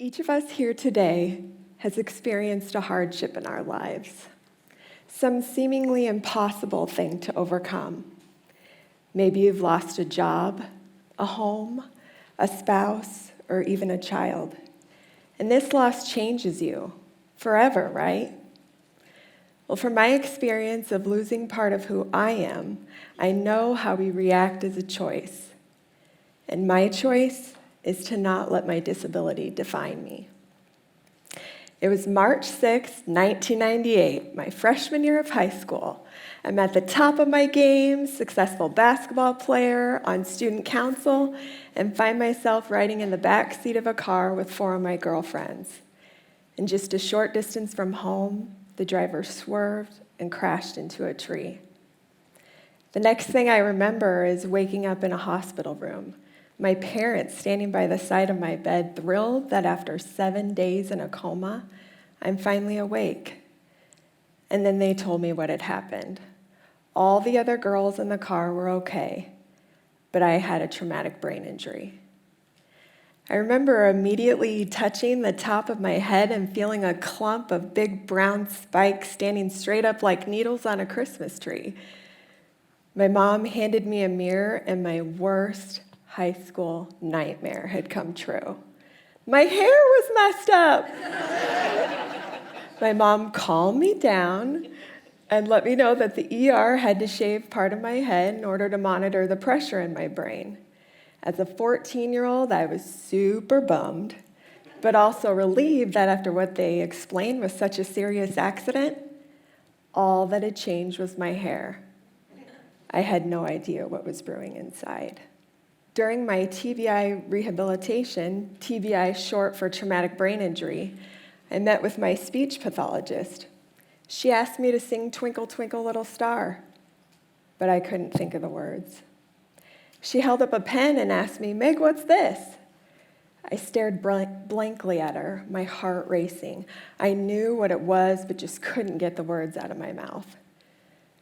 Each of us here today has experienced a hardship in our lives, some seemingly impossible thing to overcome. Maybe you've lost a job, a home, a spouse, or even a child. And this loss changes you forever, right? Well, from my experience of losing part of who I am, I know how we react is a choice. And my choice is to not let my disability define me. It was March 6, 1998, my freshman year of high school. I'm at the top of my game, successful basketball player, on student council, and find myself riding in the back seat of a car with 4 of my girlfriends. And just a short distance from home, the driver swerved and crashed into a tree. The next thing I remember is waking up in a hospital room, my parents standing by the side of my bed, thrilled that after 7 days in a coma, I'm finally awake. And then they told me what had happened. All the other girls in the car were okay, but I had a traumatic brain injury. I remember immediately touching the top of my head and feeling a clump of big brown spikes standing straight up like needles on a Christmas tree. My mom handed me a mirror, and my worst high school nightmare had come true. My hair was messed up. My mom calmed me down and let me know that the ER had to shave part of my head in order to monitor the pressure in my brain. As a 14-year-old, I was super bummed, but also relieved that after what they explained was such a serious accident, all that had changed was my hair. I had no idea what was brewing inside. During my TBI rehabilitation, TBI short for traumatic brain injury, I met with my speech pathologist. She asked me to sing Twinkle, Twinkle, Little Star, but I couldn't think of the words. She held up a pen and asked me, "Meg, what's this?" I stared blankly at her, my heart racing. I knew what it was, but just couldn't get the words out of my mouth.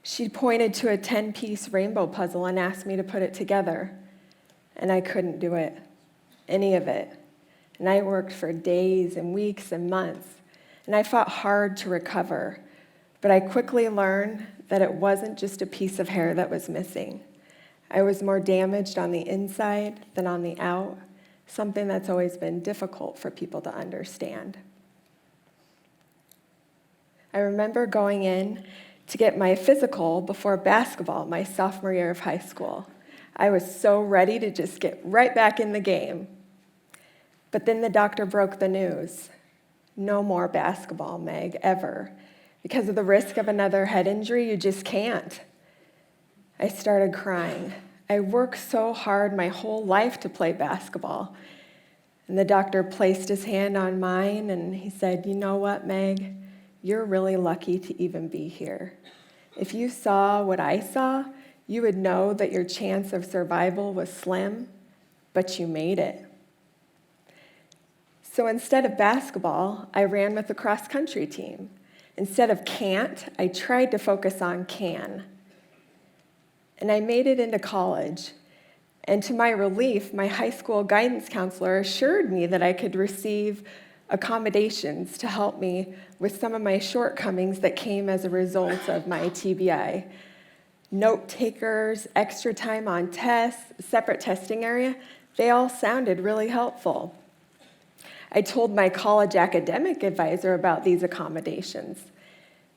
She pointed to a 10-piece rainbow puzzle and asked me to put it together, and I couldn't do it, any of it. And I worked for days and weeks and months, and I fought hard to recover, but I quickly learned that it wasn't just a piece of hair that was missing. I was more damaged on the inside than on the out, something that's always been difficult for people to understand. I remember going in to get my physical before basketball my sophomore year of high school. I was so ready to just get right back in the game. But then the doctor broke the news. No more basketball, Meg, ever. Because of the risk of another head injury, you just can't. I started crying. I worked so hard my whole life to play basketball. And the doctor placed his hand on mine and he said, "You know what, Meg? You're really lucky to even be here. If you saw what I saw, you would know that your chance of survival was slim, but you made it." So instead of basketball, I ran with the cross-country team. Instead of can't, I tried to focus on can. And I made it into college. And to my relief, my high school guidance counselor assured me that I could receive accommodations to help me with some of my shortcomings that came as a result of my TBI. Note takers, extra time on tests, separate testing area, they all sounded really helpful. I told my college academic advisor about these accommodations.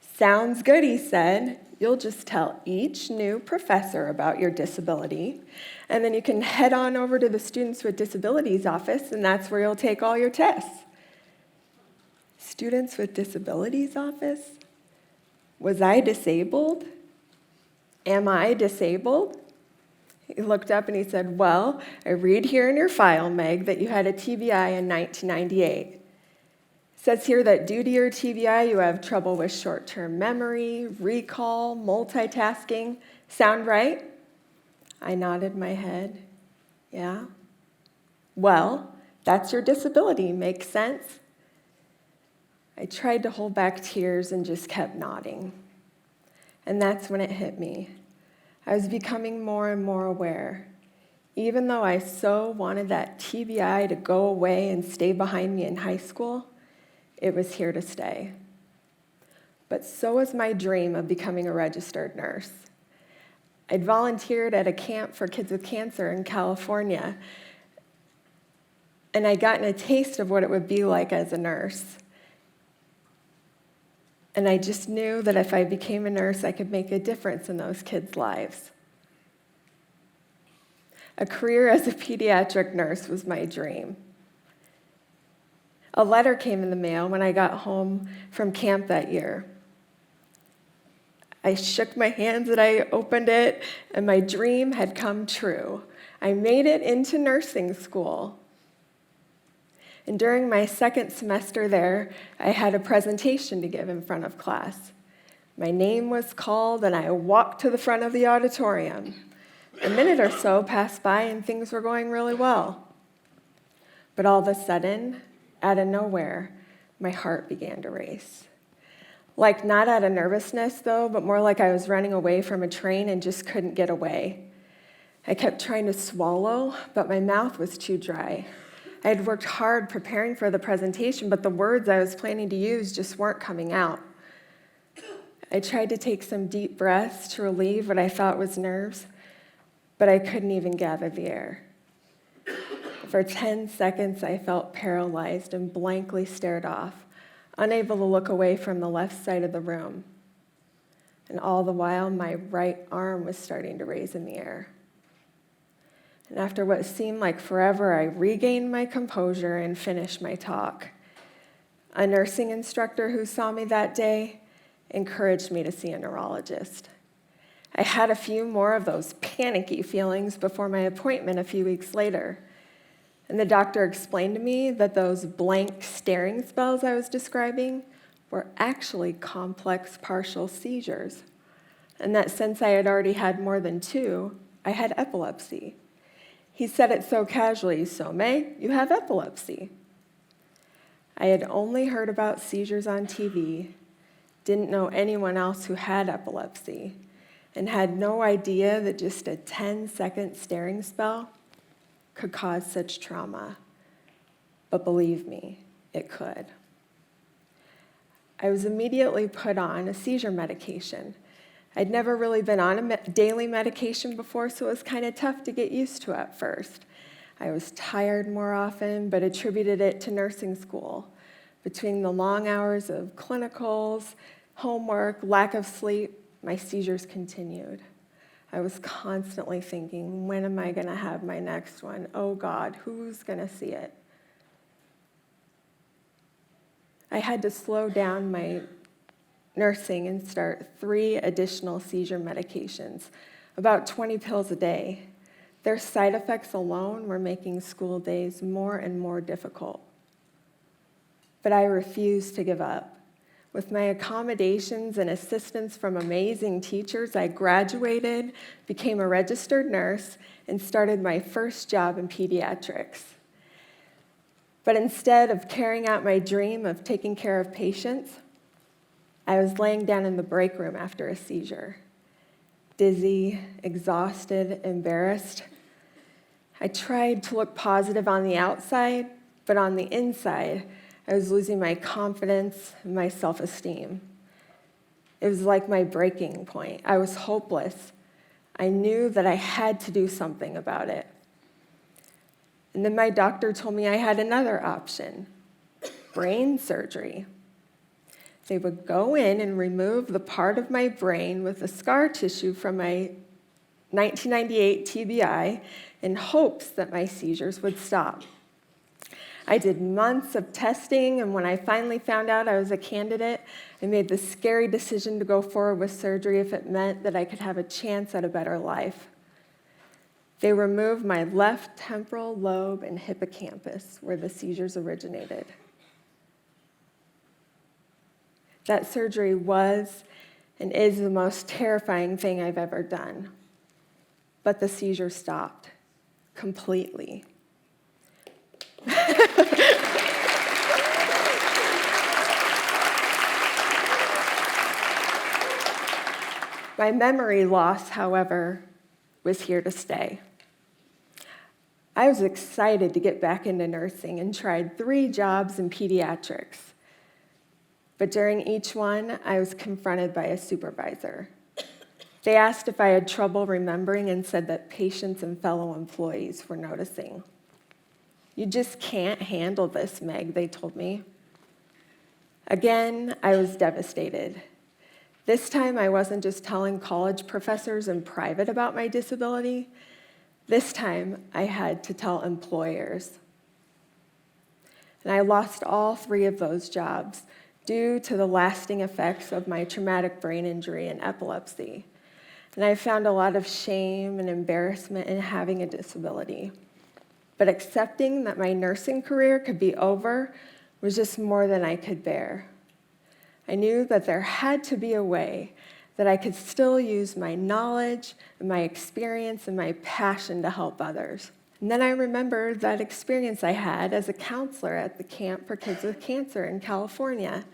"Sounds good," he said. "You'll just tell each new professor about your disability, and then you can head on over to the Students with Disabilities office, and that's where you'll take all your tests." Students with Disabilities office? Was I disabled? Am I disabled? He looked up and he said, "Well, I read here in your file, Meg, that you had a TBI in 1998. It says here that due to your TBI, you have trouble with short-term memory, recall, multitasking. Sound right?" I nodded my head. "Yeah." "Well, that's your disability. Makes sense?" I tried to hold back tears and just kept nodding. And that's when it hit me. I was becoming more and more aware. even though I so wanted that TBI to go away and stay behind me in high school, it was here to stay. But so was my dream of becoming a registered nurse. I'd volunteered at a camp for kids with cancer in California, and I'd gotten a taste of what it would be like as a nurse. And I just knew that if I became a nurse, I could make a difference in those kids' lives. A career as a pediatric nurse was my dream. A letter came in the mail when I got home from camp that year. I shook my hands and I opened it, and my dream had come true. I made it into nursing school. And during my second semester there, I had a presentation to give in front of class. My name was called, and I walked to the front of the auditorium. A minute or so passed by, and things were going really well. But all of a sudden, out of nowhere, my heart began to race. Like not out of nervousness, though, but more like I was running away from a train and just couldn't get away. I kept trying to swallow, but my mouth was too dry. I had worked hard preparing for the presentation, but the words I was planning to use just weren't coming out. I tried to take some deep breaths to relieve what I thought was nerves, but I couldn't even gather the air. For 10 seconds, I felt paralyzed and blankly stared off, unable to look away from the left side of the room. And all the while, my right arm was starting to raise in the air. And after what seemed like forever, I regained my composure and finished my talk. A nursing instructor who saw me that day encouraged me to see a neurologist. I had a few more of those panicky feelings before my appointment a few weeks later. And the doctor explained to me that those blank staring spells I was describing were actually complex partial seizures, and that since I had already had more than 2, I had epilepsy. He said it so casually, "So, Meg, you have epilepsy." I had only heard about seizures on TV, didn't know anyone else who had epilepsy, and had no idea that just a 10-second staring spell could cause such trauma. But believe me, it could. I was immediately put on a seizure medication. I'd never really been on a daily medication before, so it was kind of tough to get used to at first. I was tired more often, but attributed it to nursing school. Between the long hours of clinicals, homework, lack of sleep, my seizures continued. I was constantly thinking, when am I going to have my next one? Oh God, who's going to see it? I had to slow down my nursing and start 3 additional seizure medications, about 20 pills a day. Their side effects alone were making school days more and more difficult. But I refused to give up. With my accommodations and assistance from amazing teachers, I graduated, became a registered nurse, and started my first job in pediatrics. But instead of carrying out my dream of taking care of patients, I was laying down in the break room after a seizure, dizzy, exhausted, embarrassed. I tried to look positive on the outside, but on the inside, I was losing my confidence and my self-esteem. It was like my breaking point. I was hopeless. I knew that I had to do something about it. And then my doctor told me I had another option, brain surgery. They would go in and remove the part of my brain with the scar tissue from my 1998 TBI in hopes that my seizures would stop. I did months of testing, and when I finally found out I was a candidate, I made the scary decision to go forward with surgery if it meant that I could have a chance at a better life. They removed my left temporal lobe and hippocampus, where the seizures originated. That surgery was and is the most terrifying thing I've ever done. But the seizures stopped completely. My memory loss, however, was here to stay. I was excited to get back into nursing and tried 3 jobs in pediatrics. But during each one, I was confronted by a supervisor. They asked if I had trouble remembering and said that patients and fellow employees were noticing. "You just can't handle this, Meg," they told me. Again, I was devastated. This time, I wasn't just telling college professors in private about my disability. This time, I had to tell employers. And I lost all 3 of those jobs due to the lasting effects of my traumatic brain injury and epilepsy. And I found a lot of shame and embarrassment in having a disability. But accepting that my nursing career could be over was just more than I could bear. I knew that there had to be a way that I could still use my knowledge and my experience and my passion to help others. And then I remembered that experience I had as a counselor at the Camp for Kids with Cancer in California.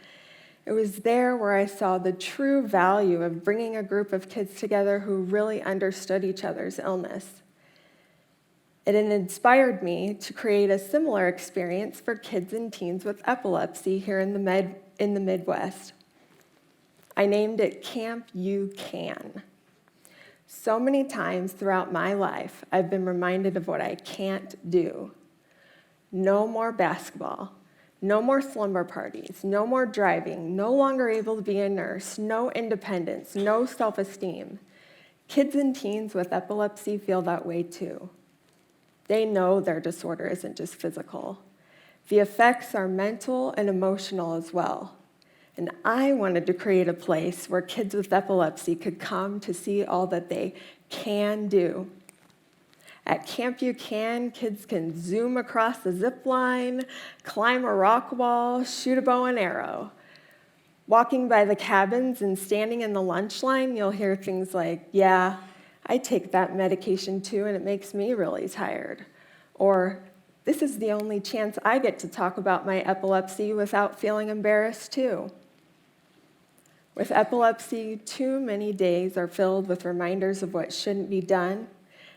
It was there where I saw the true value of bringing a group of kids together who really understood each other's illness. It inspired me to create a similar experience for kids and teens with epilepsy here in the Midwest. I named it Camp You Can. So many times throughout my life, I've been reminded of what I can't do. No more basketball, no more slumber parties, no more driving, no longer able to be a nurse, no independence, no self-esteem. Kids and teens with epilepsy feel that way too. They know their disorder isn't just physical. The effects are mental and emotional as well. And I wanted to create a place where kids with epilepsy could come to see all that they can do. At Camp You Can, kids can zoom across a zip line, climb a rock wall, shoot a bow and arrow. Walking by the cabins and standing in the lunch line, you'll hear things like, "Yeah, I take that medication too, and it makes me really tired." Or, "This is the only chance I get to talk about my epilepsy without feeling embarrassed too." With epilepsy, too many days are filled with reminders of what shouldn't be done,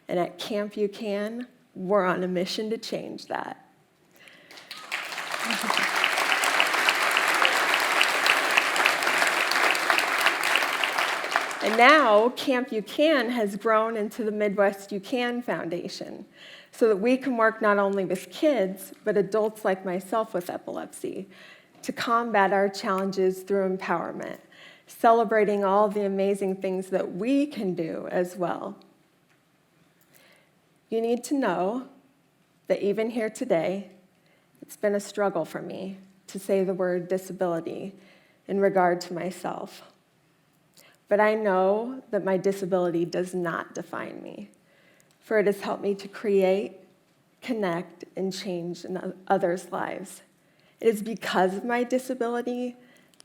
and at Camp You Can, we're on a mission to change that. And now, Camp You Can has grown into the Midwest You Can Foundation, so that we can work not only with kids, but adults like myself with epilepsy, to combat our challenges through empowerment, celebrating all the amazing things that we can do as well. You need to know that even here today, it's been a struggle for me to say the word disability in regard to myself. But I know that my disability does not define me, for it has helped me to create, connect, and change in others' lives. It is because of my disability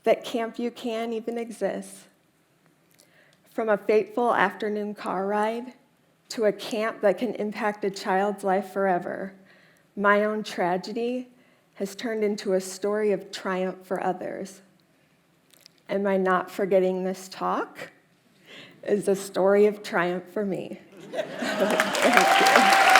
that Camp You Can even exists. From a fateful afternoon car ride to a camp that can impact a child's life forever, my own tragedy has turned into a story of triumph for others. Am I not forgetting this talk? It's a story of triumph for me. Thank you.